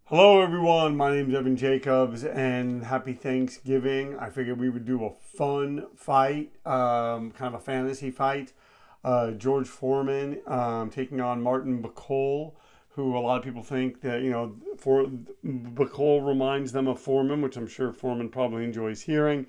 Hello, everyone. My name is Evan Jacobs, and happy Thanksgiving. I figured we would do a fun fight, kind of a fantasy fight. George Foreman taking on Martin Bakole, who a lot of people think that, for Bakole reminds them of Foreman, which I'm sure Foreman probably enjoys hearing.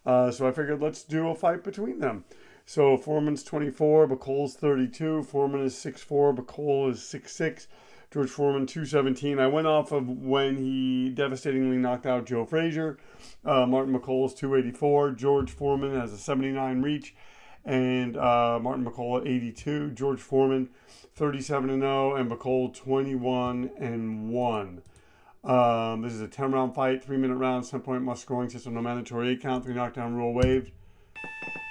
So I figured let's do a fight between them. So Foreman's 24, Bakole's 32. Foreman is 6'4", Bakole is 6'6". George Foreman 217. I went off of when he devastatingly knocked out Joe Frazier. Martin Bakole's 284. George Foreman has a 79 reach, and Martin Bakole 82. George Foreman 37-0, and Bakole 21-1. This is a 10-round fight, 3-minute rounds, 10-point must scoring system, no mandatory 8-count, 3 knockdown rule waived.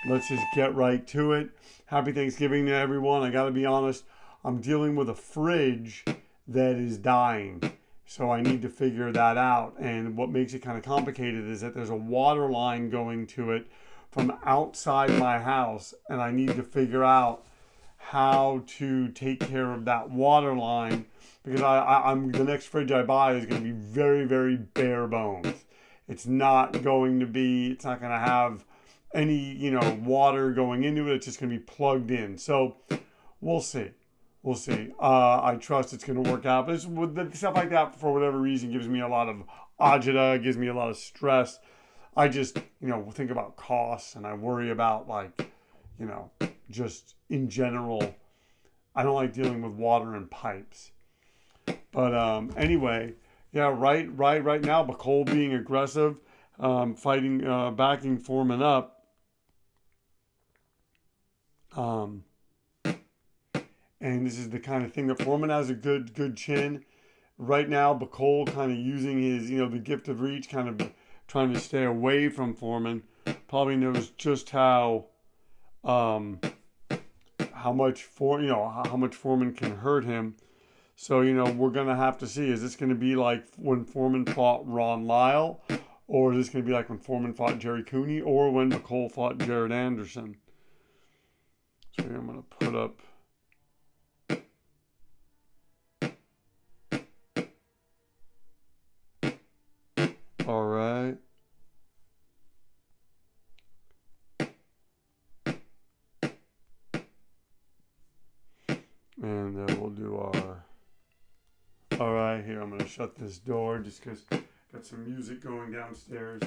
Let's just get right to it. Happy Thanksgiving to everyone. I got to be honest, I'm dealing with a fridge that is dying. So I need to figure that out. And what makes it kind of complicated is that there's a water line going to it from outside my house. And I need to figure out how to take care of that water line, because I'm the next fridge I buy is going to be very, very bare bones. It's not going to have any, water going into it. It's just going to be plugged in. So we'll see. We'll see. I trust it's going to work out. But with stuff like that, for whatever reason, gives me a lot of agita, gives me a lot of stress. I just, think about costs, and I worry about, just in general, I don't like dealing with water and pipes. But anyway, yeah, right now, Bakole being aggressive, fighting, backing Foreman up. And this is the kind of thing that Foreman has a good chin. Right now, Bakole kind of using his, the gift of reach, kind of trying to stay away from Foreman. Probably knows just how much Foreman can hurt him. So, we're going to have to see. Is this going to be like when Foreman fought Ron Lyle? Or is this going to be like when Foreman fought Jerry Cooney? Or when Bakole fought Jared Anderson? So here I'm going to put up... All right. And we'll do our... All right, here, I'm going to shut this door just because got some music going downstairs.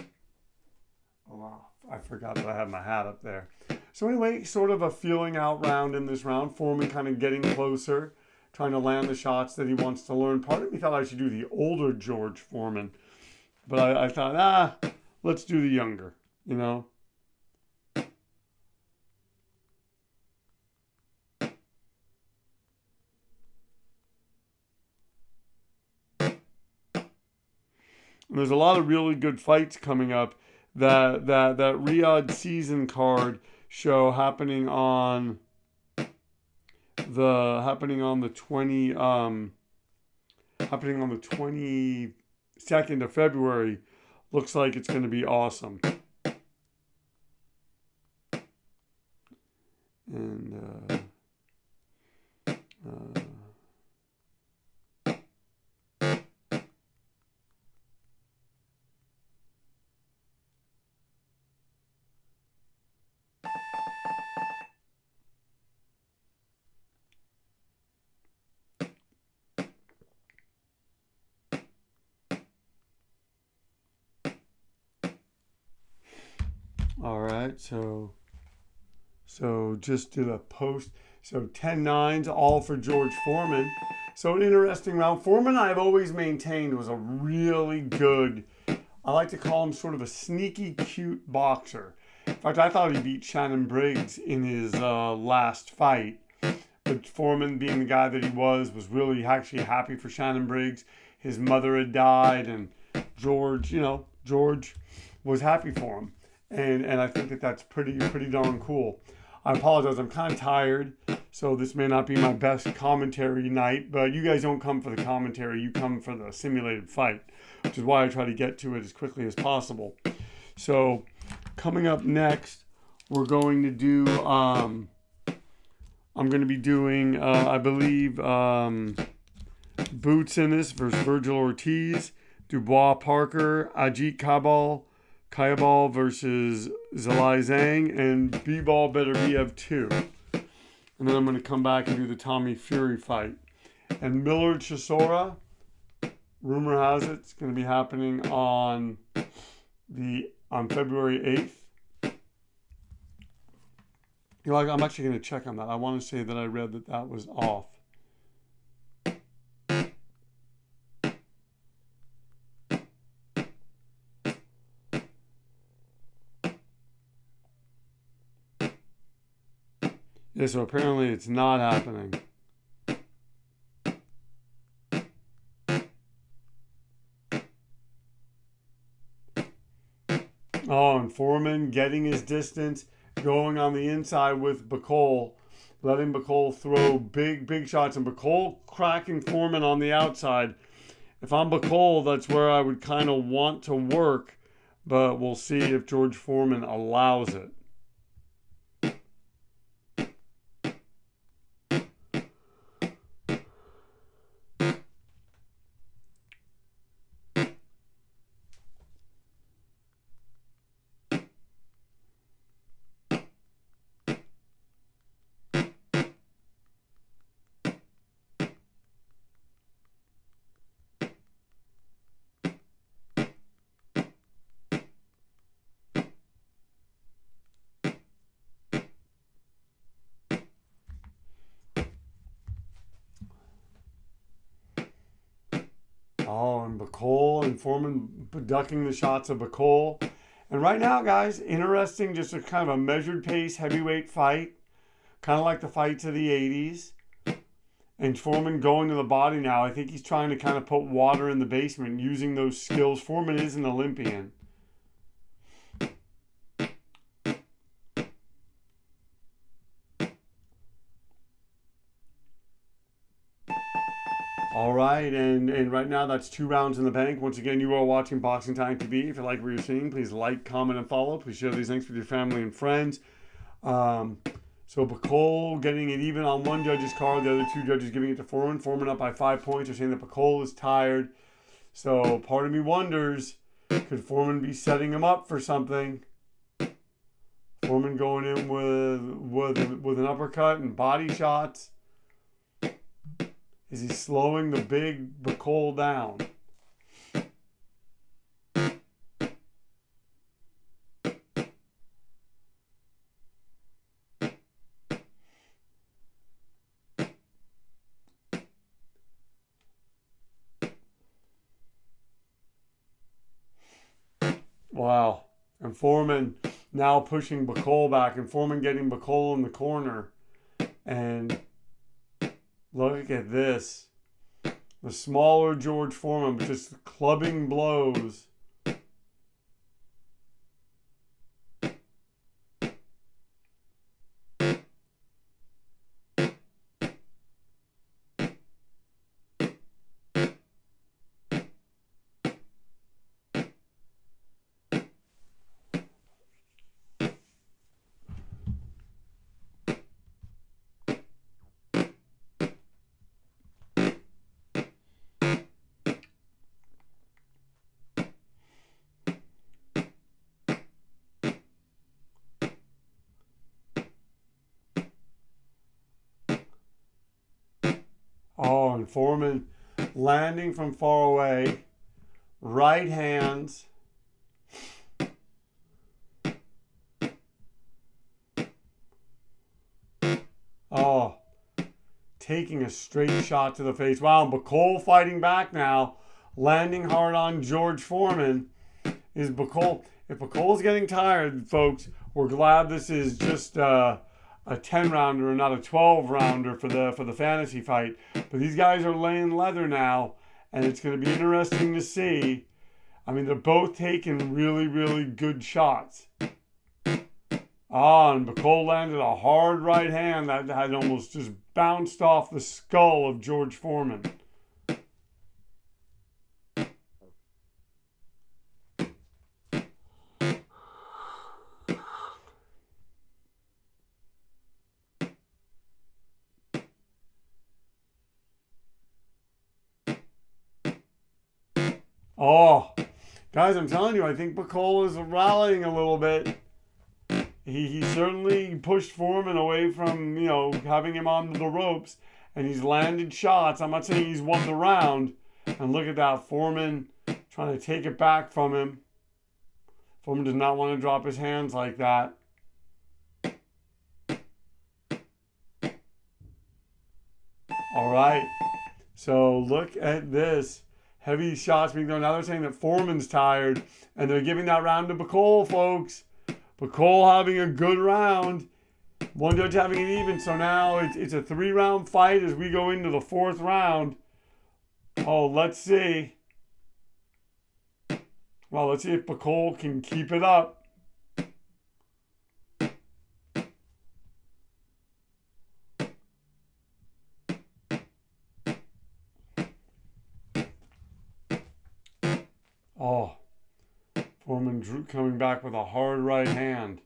Oh, wow. I forgot that I had my hat up there. So anyway, sort of a feeling out round in this round. Foreman kind of getting closer, trying to land the shots that he wants to learn. Part of me thought I should do the older George Foreman. But I thought, let's do the younger, And there's a lot of really good fights coming up. That Riyadh season card show happening on the 22nd of February. Looks like it's going to be awesome. And all right, so just did a post. So 10-9s, all for George Foreman. So an interesting round. Foreman, I've always maintained, was a really good, I like to call him sort of a sneaky, cute boxer. In fact, I thought he beat Shannon Briggs in his last fight. But Foreman, being the guy that he was really actually happy for Shannon Briggs. His mother had died, and George was happy for him. And I think that that's pretty darn cool. I apologize, I'm kind of tired, so this may not be my best commentary night, but you guys don't come for the commentary, you come for the simulated fight, which is why I try to get to it as quickly as possible. So, coming up next, we're going to do, I'm going to be doing, I believe, Boots Ennis versus Virgil Ortiz. Dubois Parker. Ajit Kayabal versus Zalai Zhang. And B-Ball better be of 2. And then I'm going to come back and do the Tommy Fury fight. And Millard Chisora, rumor has it, it's going to be happening on February 8th. You know, I'm actually going to check on that. I want to say that I read that was off. Yeah, so apparently it's not happening. Oh, and Foreman getting his distance, going on the inside with Bakole, letting Bakole throw big shots, and Bakole cracking Foreman on the outside. If I'm Bakole, that's where I would kind of want to work, but we'll see if George Foreman allows it. Oh, and Bakole and Foreman ducking the shots of Bakole. And right now, guys, interesting, just a kind of a measured pace heavyweight fight. Kind of like the fights of the 80s. And Foreman going to the body now. I think he's trying to kind of put water in the basement using those skills. Foreman is an Olympian. All right, and right now that's 2 rounds in the bank. Once again, you are watching Boxing Time TV. If you like what you're seeing, please like, comment, and follow. Please share these links with your family and friends. So Bakole getting it even on one judge's card. The other 2 judges giving it to Foreman. Foreman up by 5 points. They're saying that Bakole is tired. So part of me wonders, could Foreman be setting him up for something? Foreman going in with an uppercut and body shots. Is he slowing the big Bakole down? Wow. And Foreman now pushing Bakole back, and Foreman getting Bakole in the corner. And look at this. The smaller George Foreman, but just clubbing blows. Oh, and Foreman landing from far away. Right hands. Oh, taking a straight shot to the face. Wow, and Bakole fighting back now. Landing hard on George Foreman. Is Bakole. If Bakole's getting tired, folks, we're glad this is just a 10-rounder and not a 12-rounder for the fantasy fight. But these guys are laying leather now, and it's going to be interesting to see. I mean, they're both taking really good shots. Ah, and Bakole landed a hard right hand that had almost just bounced off the skull of George Foreman. Oh, guys, I'm telling you, I think Bakole is rallying a little bit. He certainly pushed Foreman away from, having him on the ropes, and he's landed shots. I'm not saying he's won the round. And look at that, Foreman trying to take it back from him. Foreman does not want to drop his hands like that. All right. So look at this. Heavy shots being thrown. Now they're saying that Foreman's tired, and they're giving that round to Bakole, folks. Bakole having a good round. One judge having it even. So now it's a 3-round fight as we go into the 4th round. Oh, let's see. Well, let's see if Bakole can keep it up. Oh, Foreman coming back with a hard right hand.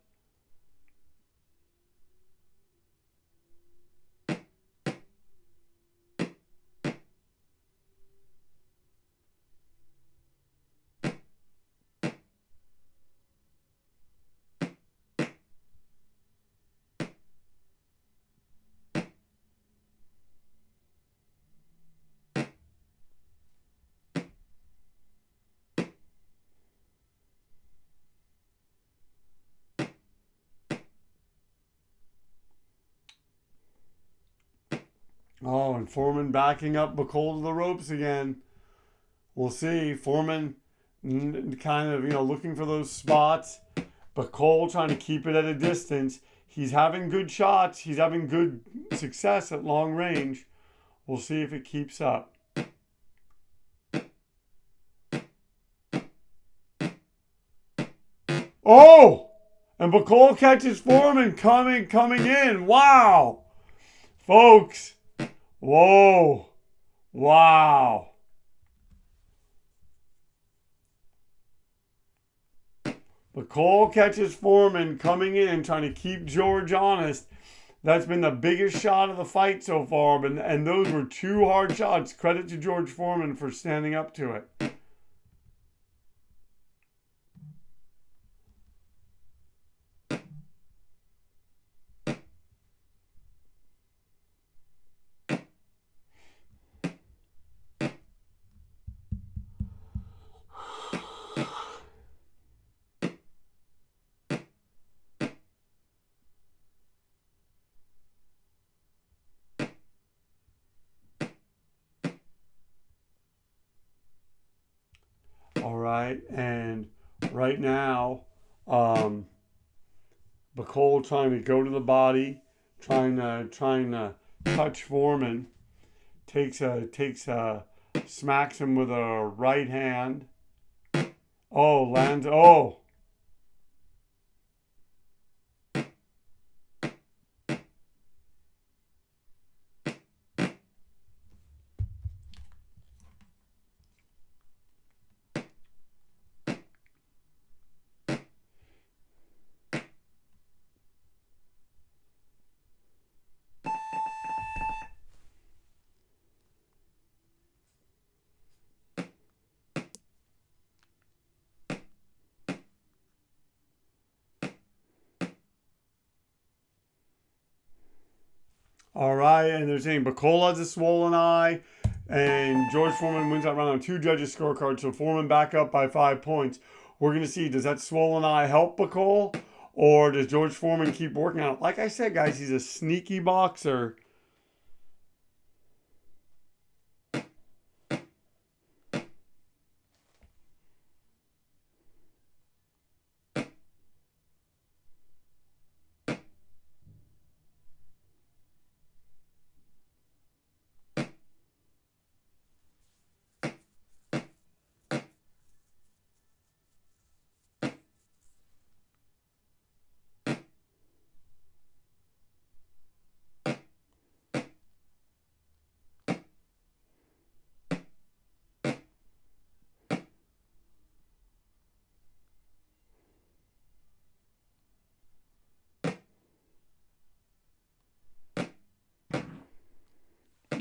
Oh, and Foreman backing up Bakole to the ropes again. We'll see. Foreman kind of, looking for those spots. Bakole trying to keep it at a distance. He's having good shots. He's having good success at long range. We'll see if it keeps up. Oh! And Bakole catches Foreman coming in. Wow! Folks. Whoa. Wow. Bakole catches Foreman coming in, trying to keep George honest. That's been the biggest shot of the fight so far, and those were 2 hard shots. Credit to George Foreman for standing up to it. All right, and right now, Bakole trying to go to the body, trying to touch Foreman, smacks him with a right hand. Oh, lands. Oh. All right, and they're saying Bakole has a swollen eye, and George Foreman wins that round on 2 judges' scorecards. So Foreman back up by 5 points. We're going to see, does that swollen eye help Bakole, or does George Foreman keep working on it? Like I said, guys, he's a sneaky boxer.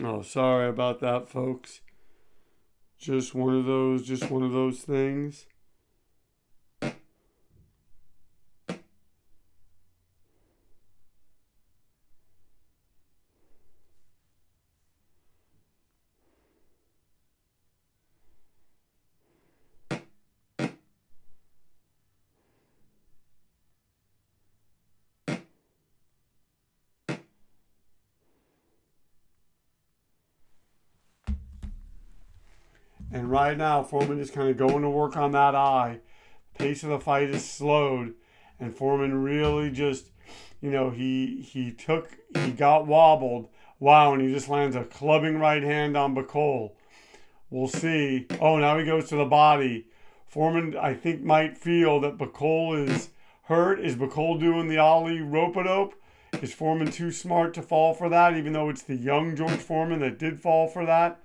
Oh, sorry about that, folks. just one of those things. And right now, Foreman is kind of going to work on that eye. Pace of the fight is slowed, and Foreman really just, he got wobbled. Wow, and he just lands a clubbing right hand on Bakole. We'll see. Oh, now he goes to the body. Foreman, I think, might feel that Bakole is hurt. Is Bakole doing the ollie rope-a-dope? Is Foreman too smart to fall for that, even though it's the young George Foreman that did fall for that?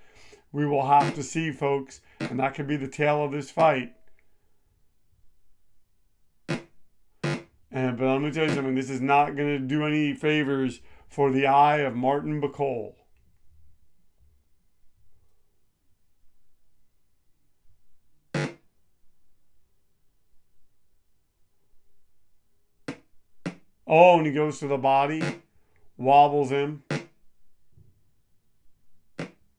We will have to see, folks, and that could be the tale of this fight. But I'm going to tell you something, this is not going to do any favors for the eye of Martin Bakole. Oh, and he goes to the body, wobbles him.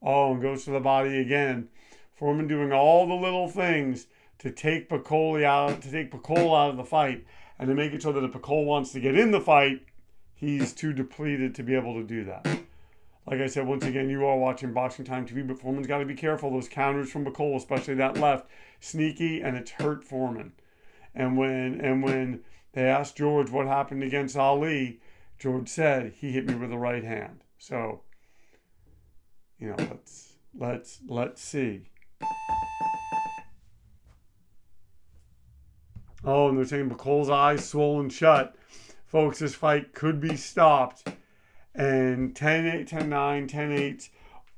Oh, and goes to the body again. Foreman doing all the little things to take Bakole out of the fight, and to make it so that if Bakole wants to get in the fight, he's too depleted to be able to do that. Like I said, once again, you are watching Boxing Time TV, but Foreman's got to be careful. Those counters from Bakole, especially that left, sneaky, and it's hurt Foreman. And when they asked George what happened against Ali, George said he hit me with the right hand. So, let's see. Oh, and they're saying Bakole's eyes swollen shut. Folks, this fight could be stopped. And 10-8, 10-9, 10-8,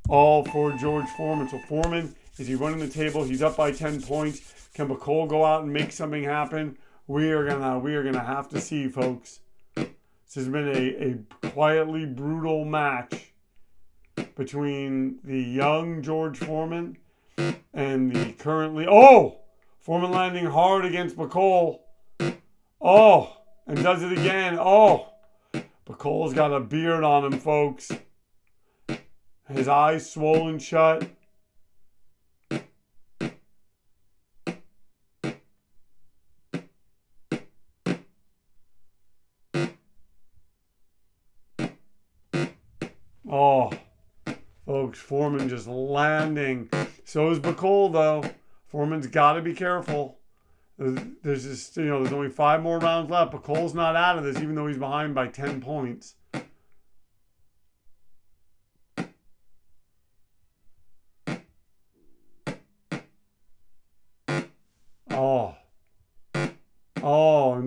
all for George Foreman. So Foreman, is he running the table? He's up by 10 points. Can Bakole go out and make something happen? We are gonna have to see, folks. This has been a quietly brutal match between the young George Foreman and the currently... Oh! Foreman landing hard against Bakole. Oh! And does it again. Oh! Bakole's got a beard on him, folks. His eyes swollen shut. Oh, folks, Foreman just landing. So is Bakole, though. Foreman's got to be careful. There's just, there's only 5 more rounds left. Bakole's not out of this, even though he's behind by 10 points.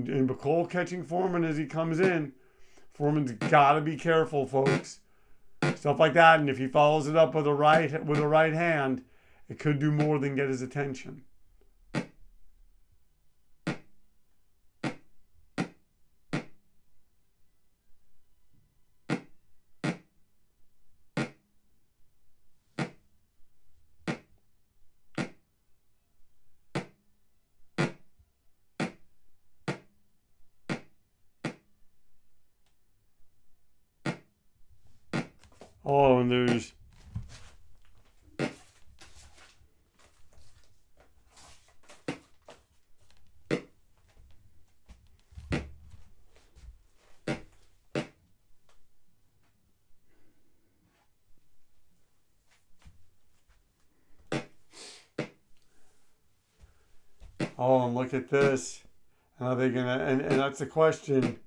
And Bakole catching Foreman as he comes in. Foreman's got to be careful, folks. Stuff like that, and if he follows it up with a right hand, it could do more than get his attention. Oh, and there's... Oh, and look at this. How are they gonna... And that's the question.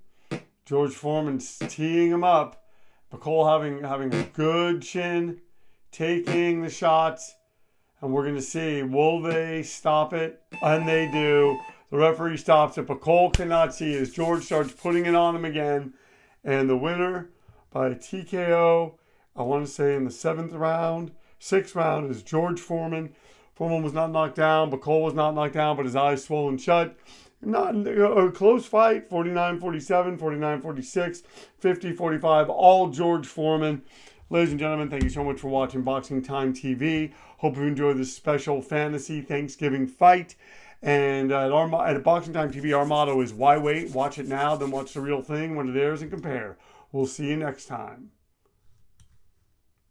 George Foreman's teeing him up. Bakole having a good chin, taking the shots, and we're going to see, will they stop it? And they do. The referee stops it. Bakole cannot see as George starts putting it on him again. And the winner by TKO, I want to say in the 6th round, is George Foreman. Foreman was not knocked down. Bakole was not knocked down, but his eyes swollen shut. Not a close fight, 49-47, 49-46, 50-45, all George Foreman. Ladies and gentlemen, thank you so much for watching Boxing Time TV. Hope you enjoyed this special fantasy Thanksgiving fight. And at Boxing Time TV, our motto is, why wait? Watch it now, then watch the real thing when it airs and compare. We'll see you next time.